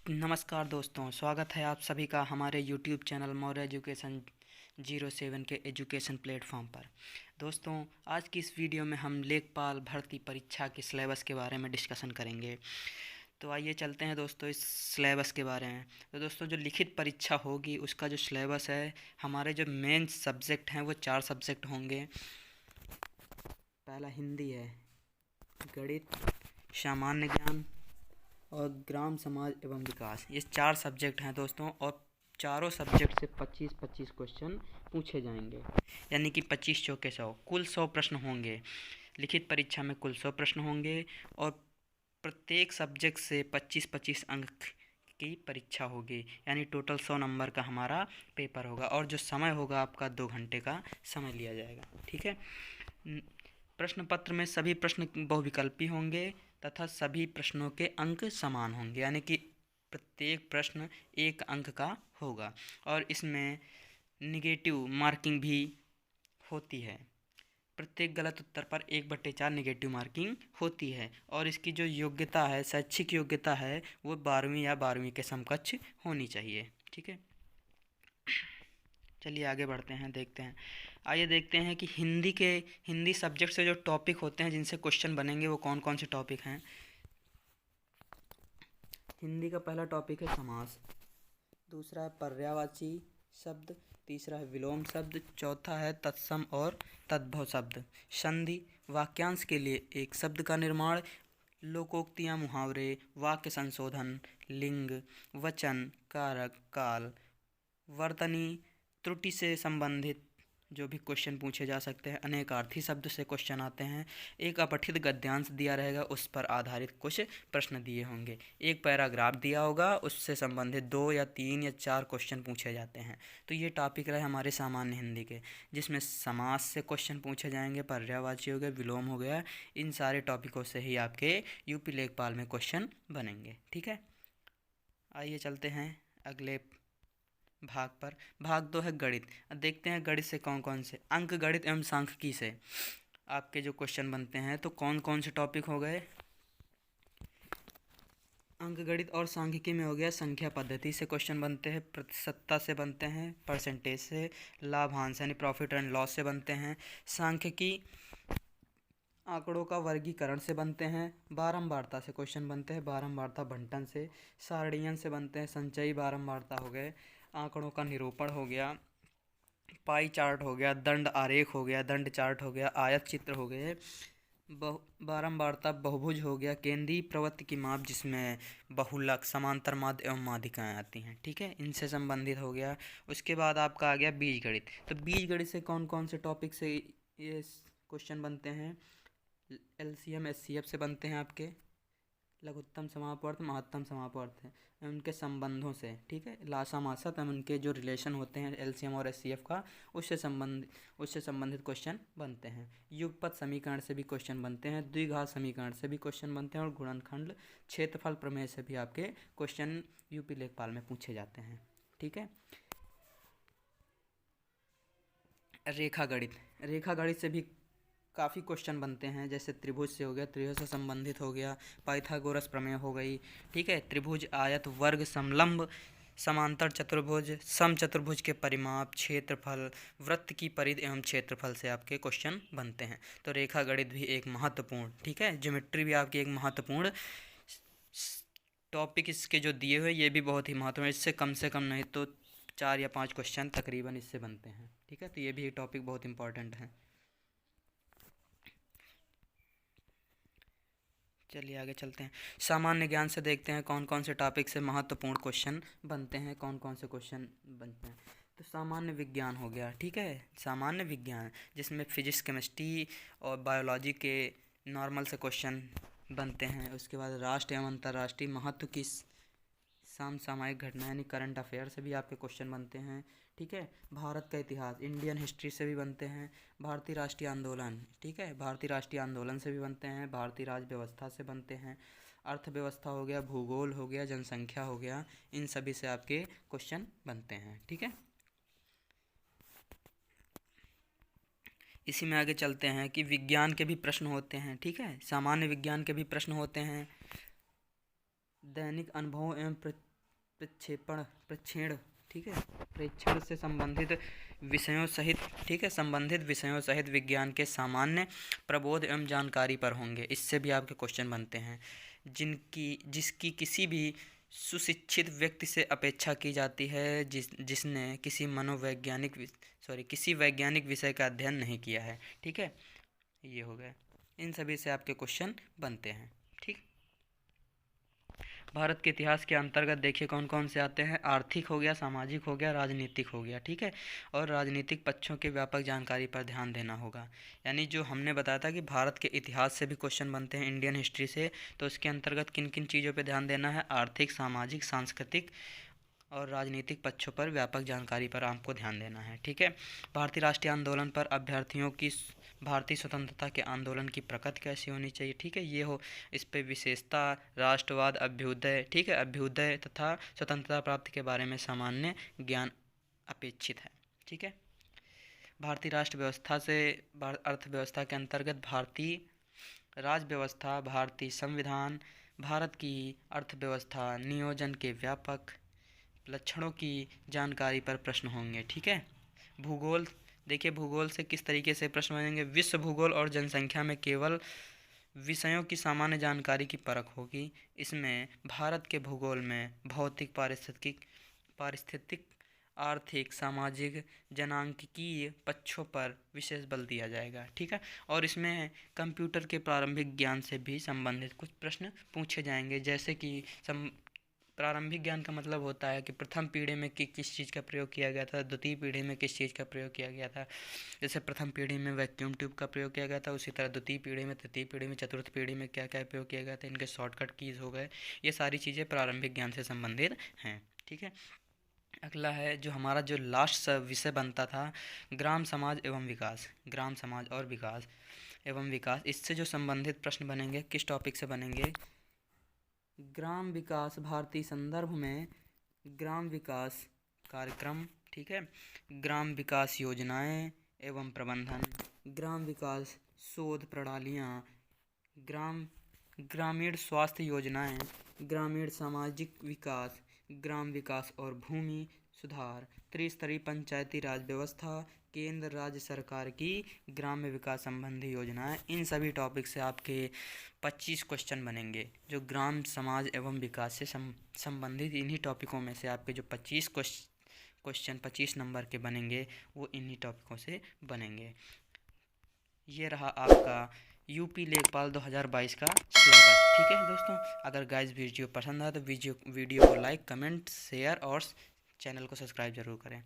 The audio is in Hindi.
नमस्कार दोस्तों, स्वागत है आप सभी का हमारे YouTube चैनल मौर्य एजुकेशन 07 के एजुकेशन प्लेटफॉर्म पर। दोस्तों, आज की इस वीडियो में हम लेखपाल भर्ती परीक्षा के सिलेबस के बारे में डिस्कशन करेंगे। तो आइए चलते हैं दोस्तों इस सिलेबस के बारे में। तो दोस्तों, जो लिखित परीक्षा होगी उसका जो सिलेबस है, हमारे जो मेन सब्जेक्ट हैं वो 4 सब्जेक्ट होंगे। पहला हिंदी है, गणित, सामान्य ज्ञान और ग्राम समाज एवं विकास। ये 4 सब्जेक्ट हैं दोस्तों, और चारों सब्जेक्ट से 25-25 क्वेश्चन पूछे जाएंगे, यानी कि 25 चौके 100, कुल 100 प्रश्न होंगे। लिखित परीक्षा में कुल 100 प्रश्न होंगे और प्रत्येक सब्जेक्ट से 25-25 अंक की परीक्षा होगी, यानी टोटल 100 नंबर का हमारा पेपर होगा। और जो समय होगा आपका 2 घंटे का समय लिया जाएगा, ठीक है। प्रश्न पत्र में सभी प्रश्न बहुविकल्पी होंगे तथा सभी प्रश्नों के अंक समान होंगे, यानी कि प्रत्येक प्रश्न 1 अंक का होगा। और इसमें निगेटिव मार्किंग भी होती है। प्रत्येक गलत उत्तर पर 1/4 निगेटिव मार्किंग होती है। और इसकी जो योग्यता है, शैक्षिक योग्यता है, वो 12वीं या 12वीं के समकक्ष होनी चाहिए, ठीक है। चलिए आगे बढ़ते हैं, देखते हैं। आइए देखते हैं कि हिंदी सब्जेक्ट से जो टॉपिक होते हैं जिनसे क्वेश्चन बनेंगे वो कौन कौन से टॉपिक हैं। हिंदी का पहला टॉपिक है समास, दूसरा है पर्यायवाची शब्द, तीसरा है विलोम शब्द, चौथा है तत्सम और तद्भव शब्द, संधि, वाक्यांश के लिए एक शब्द का निर्माण, लोकोक्तियाँ, मुहावरे, वाक्य संशोधन, लिंग, वचन, कारक, काल, वर्तनी, त्रुटि से संबंधित जो भी क्वेश्चन पूछे जा सकते हैं। अनेकार्थी शब्द से क्वेश्चन आते हैं। एक अपठित गद्यांश दिया रहेगा, उस पर आधारित कुछ प्रश्न दिए होंगे। एक पैराग्राफ दिया होगा, उससे संबंधित 2 या 3 या 4 क्वेश्चन पूछे जाते हैं। तो ये टॉपिक रहे हमारे सामान्य हिंदी के, जिसमें समास से क्वेश्चन पूछे जाएंगे, पर्यायवाची हो गया, विलोम हो गया। इन सारे टॉपिकों से ही आपके यूपी लेखपाल में क्वेश्चन बनेंगे, ठीक है। आइए चलते हैं अगले भाग पर। भाग 2 है गणित। अब देखते हैं गणित से कौन कौन से अंक गणित एवं सांख्यिकी से आपके जो क्वेश्चन बनते हैं, तो कौन कौन से टॉपिक हो गए। अंक गणित और सांख्यिकी में हो गया, संख्या पद्धति से क्वेश्चन बनते हैं, प्रतिशतता से बनते हैं, परसेंटेज से, लाभांश यानी प्रॉफिट एंड लॉस से बनते हैं। सांख्यिकी आंकड़ों का वर्गीकरण से बनते हैं। बारंबारता से क्वेश्चन बनते हैं, बारंबारता बंटन से। सारणियन से बनते हैं, संचयी बारंबारता हो गए। आंकड़ों का निरूपण हो गया, पाई चार्ट हो गया, दंड आरेख हो गया, दंड चार्ट हो गया, आयत चित्र हो गए। बारंबारता बहुभुज हो गया, केंद्रीय प्रवृत्ति की माप जिसमें बहुलक, समांतर माध्य एवं माध्यिकाएँ आती हैं, ठीक है, इनसे संबंधित हो गया। उसके बाद आपका आ गया बीजगणित। तो बीजगणित से कौन कौन से टॉपिक से ये क्वेश्चन बनते हैं। LCM SCF से बनते हैं आपके, लघुत्तम समापवर्त, महत्तम समापवर्त है, उनके संबंधों से, ठीक है। लासा मासत एवं उनके जो रिलेशन होते हैं LCM और SCF का, उससे संबंधित क्वेश्चन बनते हैं। युगपत समीकरण से भी क्वेश्चन बनते हैं, द्विघात समीकरण से भी क्वेश्चन बनते हैं, और गुणनखंड क्षेत्रफल प्रमेय से भी आपके क्वेश्चन यूपी लेखपाल में पूछे जाते हैं, ठीक है। रेखा गणित से भी काफ़ी क्वेश्चन बनते हैं, जैसे त्रिभुज से हो गया, त्रिभुज से संबंधित हो गया, पाइथागोरस प्रमेय हो गई, ठीक है। त्रिभुज, आयत, वर्ग, समलंब, समांतर चतुर्भुज, समचतुर्भुज के परिमाप, क्षेत्रफल, वृत्त की परिधि एवं क्षेत्रफल से आपके क्वेश्चन बनते हैं। तो रेखा गणित भी एक महत्वपूर्ण, ठीक है, ज्योमेट्री भी आपकी एक महत्वपूर्ण टॉपिक इसके जो दिए हुए ये भी बहुत ही महत्वपूर्ण है। इससे कम से कम नहीं तो 4 या 5 क्वेश्चन तकरीबन इससे बनते हैं, ठीक है। तो ये भी एक टॉपिक बहुत इंपॉर्टेंट है। चलिए आगे चलते हैं। सामान्य ज्ञान से देखते हैं कौन कौन से टॉपिक से महत्वपूर्ण क्वेश्चन बनते हैं, कौन कौन से क्वेश्चन बनते हैं। तो सामान्य विज्ञान हो गया, ठीक है, सामान्य विज्ञान जिसमें फिजिक्स, केमिस्ट्री और बायोलॉजी के नॉर्मल से क्वेश्चन बनते हैं। उसके बाद राष्ट्रीय एवं अंतर्राष्ट्रीय महत्व की समसामयिक घटना यानी करंट अफेयर से भी आपके क्वेश्चन बनते हैं, ठीक है। भारत का इतिहास, इंडियन हिस्ट्री से भी बनते हैं। भारतीय राष्ट्रीय आंदोलन, ठीक है, भारतीय राष्ट्रीय आंदोलन से भी बनते हैं। भारतीय राज्य व्यवस्था से बनते हैं। अर्थव्यवस्था हो गया, भूगोल हो गया, जनसंख्या हो गया, इन सभी से आपके क्वेश्चन बनते हैं, ठीक है। इसी में आगे चलते हैं कि विज्ञान के भी प्रश्न होते हैं, ठीक है, सामान्य विज्ञान के भी प्रश्न होते हैं। दैनिक अनुभवों एवं प्रक्षेपण, ठीक है, प्रेक्षण से संबंधित विषयों सहित, ठीक है, संबंधित विषयों सहित विज्ञान के सामान्य प्रबोध एवं जानकारी पर होंगे। इससे भी आपके क्वेश्चन बनते हैं। जिसकी किसी भी सुशिक्षित व्यक्ति से अपेक्षा की जाती है जिसने किसी वैज्ञानिक विषय का अध्ययन नहीं किया है। ठीक है, ये हो गया। इन सभी से आपके क्वेश्चन बनते हैं। ठीक, भारत के इतिहास के अंतर्गत देखिए कौन कौन से आते हैं। आर्थिक हो गया, सामाजिक हो गया, राजनीतिक हो गया। ठीक है, और राजनीतिक पक्षों के व्यापक जानकारी पर ध्यान देना होगा। यानी जो हमने बताया था कि भारत के इतिहास से भी क्वेश्चन बनते हैं, इंडियन हिस्ट्री से, तो इसके अंतर्गत किन किन चीज़ों पर ध्यान देना है। आर्थिक, सामाजिक, सांस्कृतिक और राजनीतिक पक्षों पर व्यापक जानकारी पर आपको ध्यान देना है। ठीक है, भारतीय राष्ट्रीय आंदोलन पर अभ्यर्थियों की भारतीय स्वतंत्रता के आंदोलन की प्रकृति कैसी होनी चाहिए। ठीक है, ये हो, इस पे विशेषता, राष्ट्रवाद, अभ्युदय, ठीक है, अभ्युदय तथा स्वतंत्रता प्राप्ति के बारे में सामान्य ज्ञान अपेक्षित है। ठीक है, भारतीय राष्ट्र व्यवस्था से अर्थव्यवस्था के अंतर्गत भारतीय राज्य व्यवस्था, भारतीय संविधान, भारत की अर्थव्यवस्था, नियोजन के व्यापक लक्षणों की जानकारी पर प्रश्न होंगे। ठीक है, भूगोल, देखिए भूगोल से किस तरीके से प्रश्न बनेंगे। विश्व भूगोल और जनसंख्या में केवल विषयों की सामान्य जानकारी की परख होगी। इसमें भारत के भूगोल में भौतिक, पारिस्थितिक, आर्थिक, सामाजिक, जनांकीय पक्षों पर विशेष बल दिया जाएगा। ठीक है, और इसमें कंप्यूटर के प्रारंभिक ज्ञान से भी संबंधित कुछ प्रश्न पूछे जाएंगे। जैसे कि प्रारंभिक ज्ञान का मतलब होता है कि प्रथम पीढ़ी में किस चीज़ का प्रयोग किया गया था, द्वितीय पीढ़ी में किस चीज़ का प्रयोग किया गया था। जैसे प्रथम पीढ़ी में वैक्यूम ट्यूब का प्रयोग किया गया था, उसी तरह द्वितीय पीढ़ी में, तृतीय पीढ़ी में, चतुर्थ पीढ़ी में क्या क्या प्रयोग किया गया था, इनके शॉर्टकट कीज़ हो गए। ये सारी चीज़ें प्रारंभिक ज्ञान से संबंधित हैं। ठीक है, अगला है जो हमारा जो लास्ट विषय बनता था, ग्राम समाज एवं विकास। ग्राम समाज और विकास एवं विकास, इससे जो संबंधित प्रश्न बनेंगे, किस टॉपिक से बनेंगे। ग्राम विकास, भारतीय संदर्भ में ग्राम विकास कार्यक्रम, ठीक है, ग्राम विकास योजनाएं एवं प्रबंधन, ग्राम विकास शोध प्रणालियाँ, ग्रामीण स्वास्थ्य योजनाएं, ग्रामीण सामाजिक विकास, ग्राम विकास और भूमि सुधार, त्रिस्तरीय पंचायती राज व्यवस्था, केंद्र राज्य सरकार की ग्राम्य विकास संबंधी योजनाएं। इन सभी टॉपिक से आपके 25 क्वेश्चन बनेंगे जो ग्राम समाज एवं विकास से संबंधित। इन्हीं टॉपिकों में से आपके जो 25 नंबर के बनेंगे वो इन्हीं टॉपिकों से बनेंगे। ये रहा आपका यूपी लेखपाल 2022 का सिलेबस। ठीक है दोस्तों, अगर गाइस वीडियो पसंद आए तो वीडियो को लाइक, कमेंट, शेयर और चैनल को सब्सक्राइब जरूर करें।